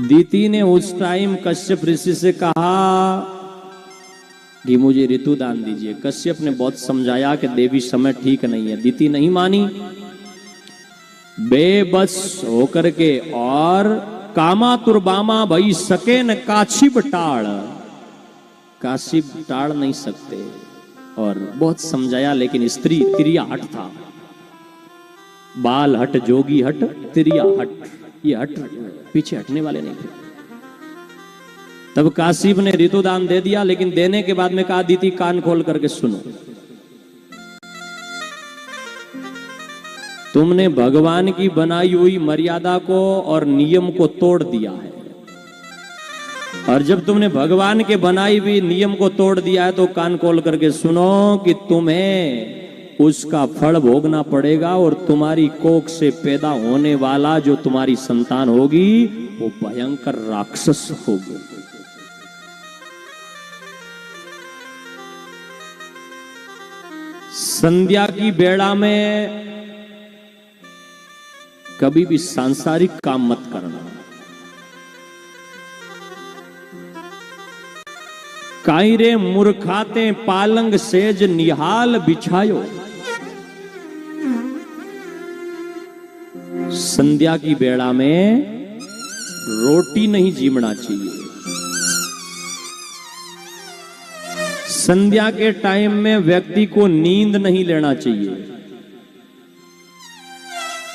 दीति ने उस टाइम कश्यप ऋषि से कहा कि मुझे ऋतु दान दीजिए। कश्यप ने बहुत समझाया कि देवी समय ठीक नहीं है। दीति नहीं मानी, बेबस होकर के और कामातुर्बामा भई सके न काशिब टाड़, काशिब टाड़ नहीं सकते। और बहुत समझाया लेकिन स्त्री तिरिया हट था। बाल हट, जोगी हट, तिरिया हट, ये हट पीछे हटने वाले नहीं थे। तब काशिप ने ऋतुदान दे दिया, लेकिन देने के बाद में कहा दीति कान खोल करके सुनो, तुमने भगवान की बनाई हुई मर्यादा को और नियम को तोड़ दिया है। और जब तुमने भगवान के बनाई हुई नियम को तोड़ दिया है तो कान खोल करके सुनो कि तुम्हें उसका फल भोगना पड़ेगा। और तुम्हारी कोख से पैदा होने वाला जो तुम्हारी संतान होगी वो भयंकर राक्षस होगी। संध्या की बेड़ा में कभी भी सांसारिक काम मत करना। कायरे मूर्खाते पालंग सेज निहाल बिछायो। संध्या की बेड़ा में रोटी नहीं जीमना चाहिए। संध्या के टाइम में व्यक्ति को नींद नहीं लेना चाहिए।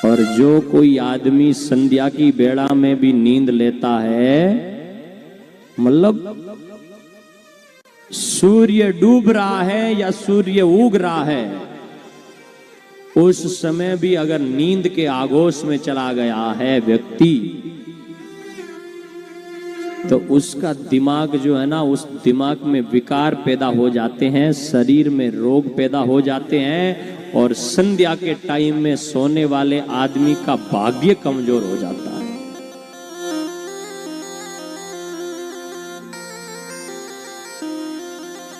और जो कोई आदमी संध्या की बेड़ा में भी नींद लेता है, मतलब सूर्य डूब रहा है या सूर्य उग रहा है, उस समय भी अगर नींद के आगोश में चला गया है व्यक्ति, तो उसका दिमाग जो है ना, उस दिमाग में विकार पैदा हो जाते हैं, शरीर में रोग पैदा हो जाते हैं। और संध्या के टाइम में सोने वाले आदमी का भाग्य कमजोर हो जाता है।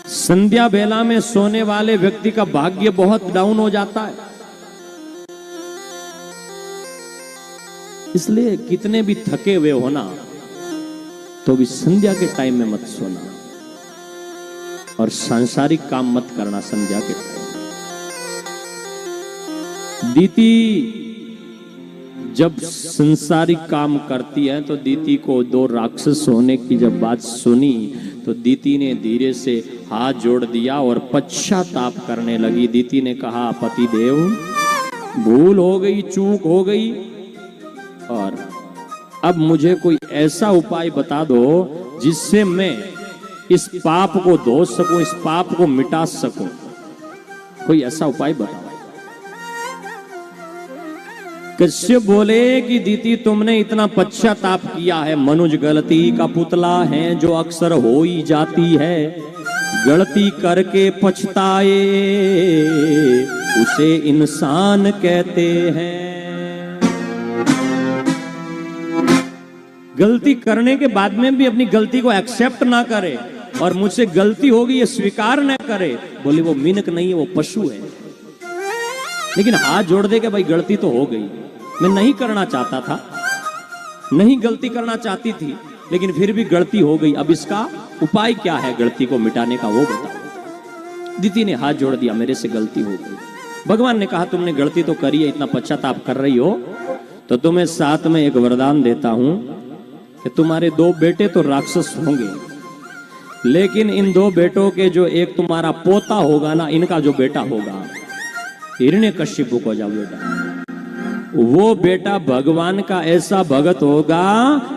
संध्या बेला में सोने वाले व्यक्ति का भाग्य बहुत डाउन हो जाता है। इसलिए कितने भी थके हुए हो ना, तो भी संध्या के टाइम में मत सोना और सांसारिक काम मत करना संध्या के टाइम। दीति जब सांसारिक काम करती है तो दीति को दो राक्षस होने की जब बात सुनी तो दीति ने धीरे से हाथ जोड़ दिया और पश्चाताप करने लगी। दीति ने कहा, पतिदेव भूल हो गई, चूक हो गई, और अब मुझे कोई ऐसा उपाय बता दो जिससे मैं इस पाप को धो सकूं, इस पाप को मिटा सकूं। कोई ऐसा उपाय बताओ। कश्यप बोले कि दीति तुमने इतना पश्चाताप किया है, मनुज गलती का पुतला है जो अक्सर हो ही जाती है। गलती करके पछताए उसे इंसान कहते हैं। गलती करने के बाद में भी अपनी गलती को एक्सेप्ट ना करे और मुझसे गलती होगी ये स्वीकार ना करे, बोले वो मिनक नहीं है, वो पशु है। लेकिन हाथ जोड़ दे के भाई गलती तो हो गई, मैं नहीं करना चाहता था, नहीं गलती करना चाहती थी, लेकिन फिर भी गलती हो गई। अब इसका उपाय क्या है गलती को मिटाने का, वो बताओ। दीति ने हाथ जोड़ दिया, मेरे से गलती हो गई। भगवान ने कहा तुमने गलती तो करी है, इतना पश्चाताप कर रही हो, तो तुम्हें साथ में एक वरदान देता हूं कि तुम्हारे दो बेटे तो राक्षस होंगे, लेकिन इन दो बेटों के जो एक तुम्हारा पोता होगा ना, इनका जो बेटा होगा हिरण्यकशिपु को जाओ बेटा, वो बेटा भगवान का ऐसा भगत होगा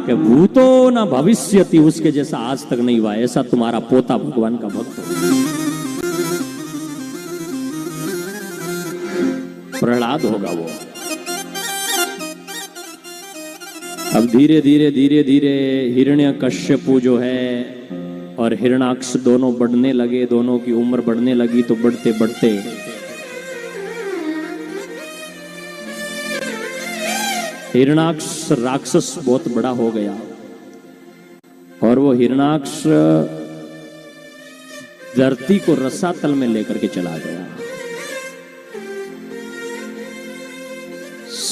कि भूतो न भविष्यति, उसके जैसा आज तक नहीं हुआ। ऐसा तुम्हारा पोता भगवान का भक्त होगा। प्रहलाद होगा वो। अब धीरे धीरे धीरे धीरे हिरण्यकश्यपु जो है और हिरणाक्ष दोनों बढ़ने लगे, दोनों की उम्र बढ़ने लगी। तो बढ़ते बढ़ते हिरणाक्ष राक्षस बहुत बड़ा हो गया और वो हिरणाक्ष धरती को रसातल में लेकर के चला गया।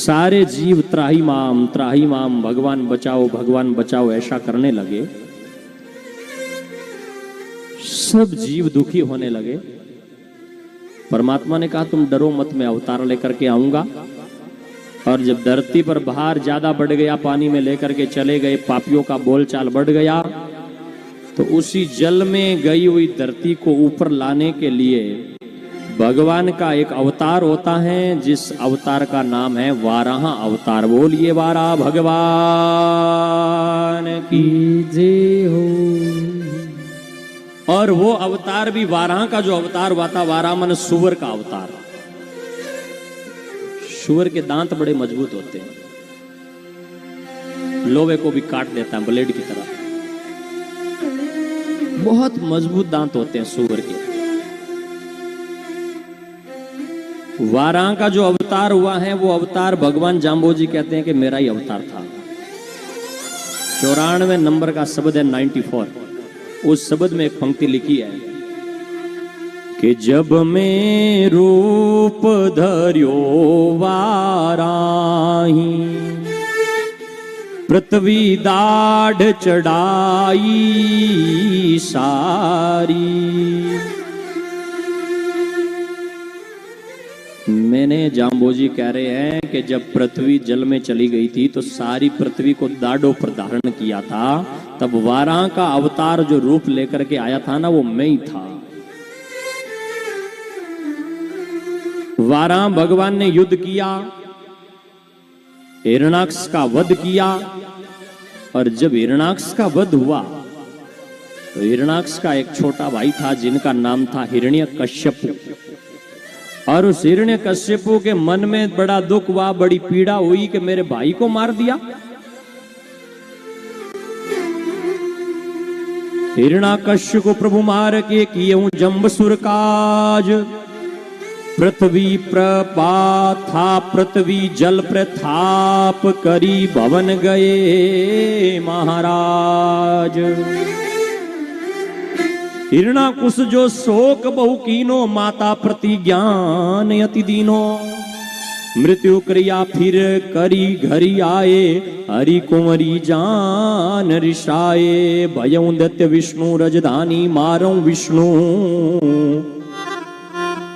सारे जीव त्राही माम भगवान बचाओ ऐसा करने लगे। सब जीव दुखी होने लगे। परमात्मा ने कहा तुम डरो मत, मैं अवतार लेकर के आऊंगा। और जब धरती पर भार ज्यादा बढ़ गया, पानी में लेकर के चले गए, पापियों का बोलचाल बढ़ गया, तो उसी जल में गई हुई धरती को ऊपर लाने के लिए भगवान का एक अवतार होता है, जिस अवतार का नाम है वाराह अवतार। बोलिए वाराह भगवान की जय हो। और वो अवतार भी वाराह का जो अवतार हुआ था, वाराह मन सुअर का अवतार। सुअर के दांत बड़े मजबूत होते हैं, लोहे को भी काट देता है ब्लेड की तरह। बहुत मजबूत दांत होते हैं सुअर के। वाराह का जो अवतार हुआ है, वो अवतार भगवान जाम्बोजी कहते हैं कि मेरा ही अवतार था। 94 नंबर का शब्द है 94। उस शब्द में एक पंक्ति लिखी है कि जब मैं रूप धर्यो वाराही, पृथ्वी दाढ़ चढ़ाई सारी। मैंने जाम्बोजी कह रहे हैं कि जब पृथ्वी जल में चली गई थी तो सारी पृथ्वी को दाढ़ों पर धारण किया था, तब वाराह का अवतार जो रूप लेकर के आया था ना, वो मैं ही था। वाराह भगवान ने युद्ध किया, हिरण्याक्ष का वध किया। और जब हिरण्याक्ष का वध हुआ तो हिरण्याक्ष का एक छोटा भाई था जिनका नाम था हिरण्यकश्यप। और उस हिरण्यकश्यपु के मन में बड़ा दुख हुआ, बड़ी पीड़ा हुई कि मेरे भाई को मार दिया। हिरण्याकश्यप को प्रभु मार के किए हूं जम्बसुर काज। पृथ्वी प्रपाथा पृथ्वी जल प्रथाप करी भवन गए महाराज। हिरण्याकुश जो शोक बहु कीनो, माता प्रति ज्ञान अति दीनो। मृत्यु क्रिया फिर करी घरी आए, हरि कुंवरी जान ऋषाए। भयं दैत्य विष्णु रजधानी, मारं विष्णु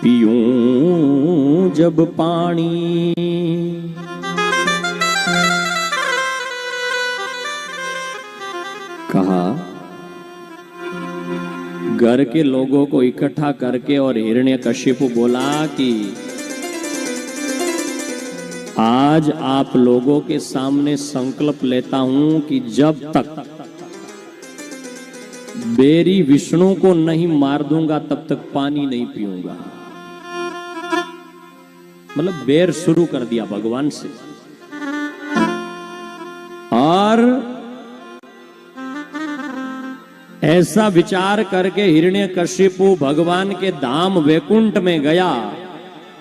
पीऊं जब पानी। कहा घर के लोगों को इकट्ठा करके, और हिरण्यकश्यप बोला कि आज आप लोगों के सामने संकल्प लेता हूं कि जब तक बेरी विष्णु को नहीं मार दूंगा तब तक पानी नहीं पीऊंगा। मतलब बेर शुरू कर दिया भगवान से। और ऐसा विचार करके हिरण्यकश्यपु भगवान के धाम वैकुंठ में गया।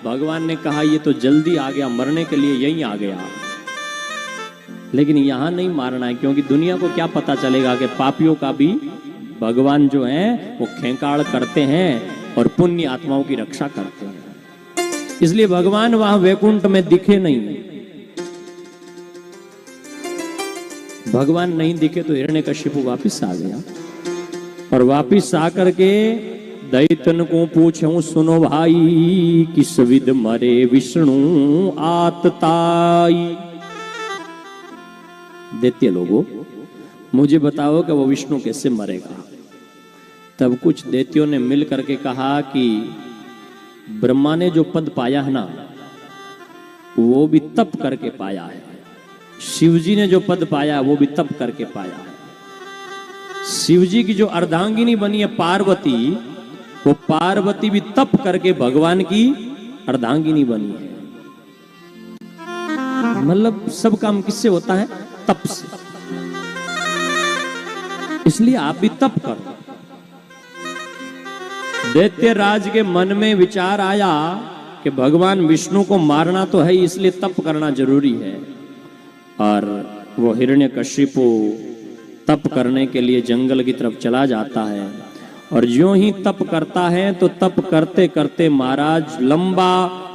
भगवान ने कहा ये तो जल्दी आ गया, मरने के लिए यहीं आ गया, लेकिन यहां नहीं मारना है, क्योंकि दुनिया को क्या पता चलेगा कि पापियों का भी भगवान जो है वो खेंकाड़ करते हैं और पुण्य आत्माओं की रक्षा करते हैं। इसलिए भगवान वहां वैकुंठ में दिखे नहीं। भगवान नहीं दिखे तो हिरण्यकश्यपु वापिस आ गया। और वापिस आकर के दैतन को पूछूं, सुनो भाई किस विध मरे विष्णु आतताई। दैत्य लोगों मुझे बताओ कि वो विष्णु कैसे मरेगा। तब कुछ दैत्यों ने मिल करके कहा कि ब्रह्मा ने जो पद पाया है ना, वो भी तप करके पाया है। शिवजी ने जो पद पाया वो भी तप करके पाया है। शिवजी की जो अर्धांगिनी बनी है पार्वती, वो पार्वती भी तप करके भगवान की अर्धांगिनी बनी है। मतलब सब काम किससे होता है? तप से। इसलिए आप भी तप करो। दैत्य राज के मन में विचार आया कि भगवान विष्णु को मारना तो है, इसलिए तप करना जरूरी है। और वो हिरण्यकश्यपु तप करने के लिए जंगल की तरफ चला जाता है। और ज्यों ही तप करता है तो तप करते करते महाराज लंबा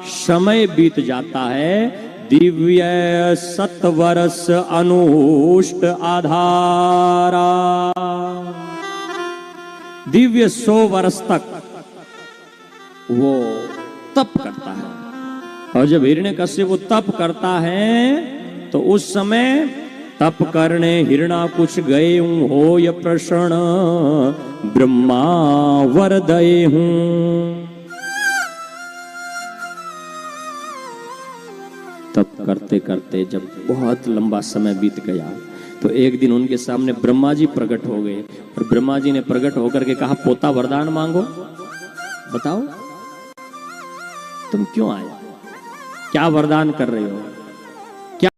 समय बीत जाता है। दिव्य सत्वरस अनुष्ट आधारा। दिव्य 100 वर्ष तक वो तप करता है, और जब हिरण्यकश्यप वो तप करता है तो उस समय तप करने हिरणा कुछ गए हो य प्रसन्न ब्रह्मा वर दये हूं। तप करते करते जब बहुत लंबा समय बीत गया तो एक दिन उनके सामने ब्रह्मा जी प्रकट हो गए, और ब्रह्मा जी ने प्रकट होकर के कहा, पोता वरदान मांगो, बताओ तुम क्यों आए, क्या वरदान कर रहे हो।